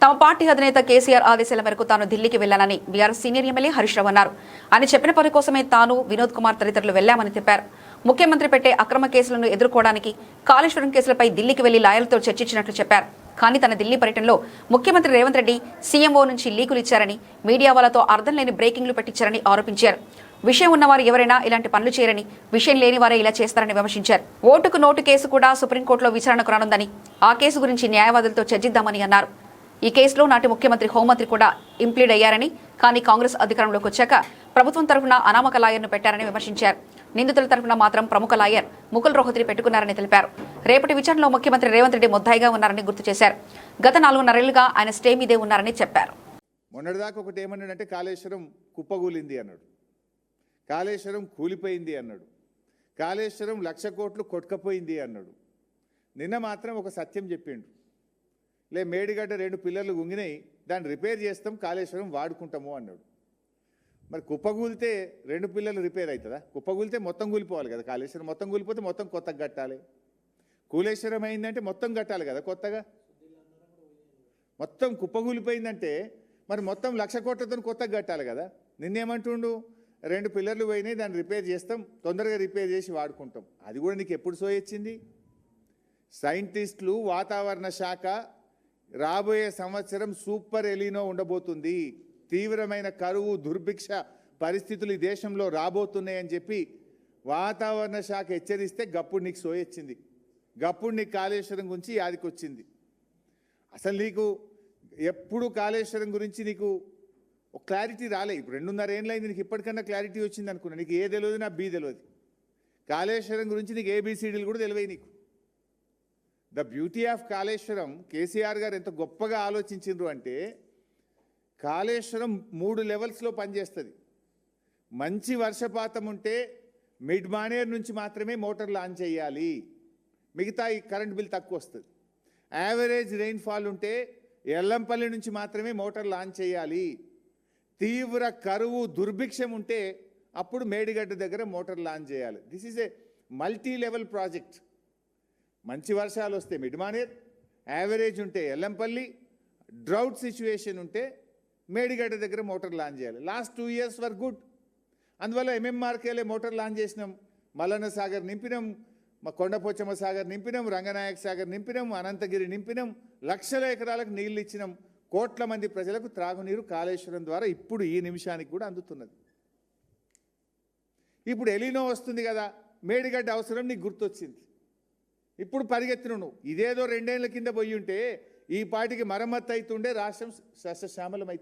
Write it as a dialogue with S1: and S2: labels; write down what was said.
S1: తమ పార్టీ అధినేత కేసీఆర్ ఆదేశాల మేరకు తాను ఢిల్లీకి వెళ్లానని BRS senior MLA Harish Rao అన్నారు. ఆయన చెప్పిన పని కోసమే తాను, వినోద్ కుమార్ తదితరులు వెళ్లామని చెప్పారు. ముఖ్యమంత్రి పెట్టే అక్రమ కేసులను ఎదుర్కోవడానికి కాళేశ్వరం కేసులపై ఢిల్లీకి వెళ్లి లాయర్లతో చర్చించినట్లు చెప్పారు. కానీ తన ఢిల్లీ పర్యటనలో ముఖ్యమంత్రి రేవంత్ రెడ్డి సీఎంఓ నుంచి లీకులు ఇచ్చారని, మీడియా వాళ్ళతో అర్థం లేని బ్రేకింగ్లు పెట్టించారని ఆరోపించారు. విషయం ఉన్నవారు ఎవరైనా ఇలాంటి పనులు చేయరని, విషయం లేని వారే ఇలా చేస్తారని విమర్శించారు. ఓటుకు నోటు కేసు కూడా సుప్రీంకోర్టులో విచారణకు రానుందని, ఆ కేసు గురించి న్యాయవాదులతో చర్చిద్దామని అన్నారు. ఈ కేసులో నాటి ముఖ్యమంత్రి, హోంమంత్రి కూడా ఇంప్లీడ్ అయ్యారని, కానీ కాంగ్రెస్ అధికారంలోకి వచ్చాక ప్రభుత్వం తరఫున అనామక లాయర్ను పెట్టారని విమర్శించారు. నిందితుల తరఫున మాత్రం ప్రముఖ లాయర్ ముకుల్ రోహత్రి పెట్టుకున్నారని తెలిపారు. రేపటి విచారణలో ముఖ్యమంత్రి రేవంత్ రెడ్డి ముద్దాయిగా ఉన్నారని గుర్తు చేశారు. గత 4.5 ఏళ్లుగా ఆయన స్టే మీదే ఉన్నారని చెప్పారు.
S2: మొన్నటిదాకా ఒకటి ఏమన్నాడంటే కాళేశ్వరం కుప్పగూలింది అన్నాడు, కాళేశ్వరం కూలిపోయింది అన్నాడు, కాళేశ్వరం 1,00,000 కోట్లు కొట్టుకపోయింది అన్నాడు. నిన్న మాత్రం ఒక సత్యం చెప్పిండు. మేడిగడ్డ 2 పిల్లర్లు గుంగినాయి, దాన్ని రిపేర్ చేస్తాం, కాళేశ్వరం వాడుకుంటాము అన్నాడు. మరి కుప్పగూలితే 2 పిల్లర్లు రిపేర్ అవుతుందా? కుప్పగూలితే మొత్తం కూలిపోవాలి కదా. కాళేశ్వరం మొత్తం కూలిపోతే మొత్తం కొత్తగా కట్టాలి. కూలేశ్వరం అయిందంటే మొత్తం కట్టాలి కదా కొత్తగా. మొత్తం కుప్పగూలిపోయిందంటే మరి మొత్తం 1,00,000 కోట్లతో కొత్తగా కట్టాలి కదా. నిన్నేమంటుండు, 2 పిల్లర్లు పోయినాయి, దాన్ని రిపేర్ చేస్తాం, తొందరగా రిపేర్ చేసి వాడుకుంటాం. అది కూడా నీకు ఎప్పుడు సోయొచ్చింది? సైంటిస్టులు, వాతావరణ శాఖ రాబోయే సంవత్సరం సూపర్ ఎలినో ఉండబోతుంది, తీవ్రమైన కరువు, దుర్భిక్ష పరిస్థితులు ఈ దేశంలో రాబోతున్నాయని చెప్పి వాతావరణ శాఖ హెచ్చరిస్తే గప్పుడు నీకు సోయొచ్చింది, గప్పుడు నీకు కాళేశ్వరం గురించి యాదికొచ్చింది. అసలు నీకు ఎప్పుడు కాళేశ్వరం గురించి నీకు ఒక క్లారిటీ రాలే. ఇప్పుడు 2.5 ఏళ్ళు అయింది, నీకు ఇప్పటికన్నా క్లారిటీ వచ్చింది అనుకున్నా. నీకు ఏ తెలియదు, నా బి తెలియదు. కాళేశ్వరం గురించి నీకు ఏబిసిడీలు కూడా తెలివై. నీకు the beauty of Kaleshwaram, KCR గారు ఎంత గొప్పగా ఆలోచించారు అంటే, కాళేశ్వరం 3 లెవెల్స్లో పనిచేస్తుంది. మంచి వర్షపాతం ఉంటే మిడ్ మానేర్ నుంచి మాత్రమే మోటార్ లాంచ్ చేయాలి, మిగతా ఈ కరెంట్ బిల్ తక్కువ వస్తుంది. యావరేజ్ రెయిన్ఫాల్ ఉంటే ఎల్లంపల్లి నుంచి మాత్రమే మోటార్ లాంచ్ చేయాలి. తీవ్ర కరువు, దుర్భిక్షం ఉంటే అప్పుడు మేడిగడ్డ దగ్గర మోటార్ లాంచ్ చేయాలి. This is a multi level project. మంచి వర్షాలు వస్తే మిడ్ మానేర్, యావరేజ్ ఉంటే ఎల్లంపల్లి, డ్రౌట్ సిచ్యువేషన్ ఉంటే మేడిగడ్డ దగ్గర మోటార్ లాంచ్ చేయాలి. Last 2 years were good. అందువల్ల ఎంఎంఆర్కేలే మోటార్ లాంచ్ చేసినాం, మల్లన్న సాగర్ నింపినాం, మా కొండపోచమ్మ సాగర్ నింపినాం, రంగనాయక సాగర్ నింపినాం, అనంతగిరి నింపినాం, లక్షల ఎకరాలకు నీళ్ళు ఇచ్చినాం. కోట్ల మంది ప్రజలకు త్రాగునీరు కాళేశ్వరం ద్వారా ఇప్పుడు ఈ నిమిషానికి కూడా అందుతున్నది. ఇప్పుడు ఎలినో వస్తుంది కదా, మేడిగడ్డ అవసరం నీకు గుర్తొచ్చింది. ఇప్పుడు పరిగెత్తిన నువ్వు. ఇదేదో 2 ఏళ్ల కింద పోయి ఉంటే ఈ పాటికి మరమ్మత్తు అవుతుండే, రాష్ట్రం సస్యశ్యామలం అవుతుంది.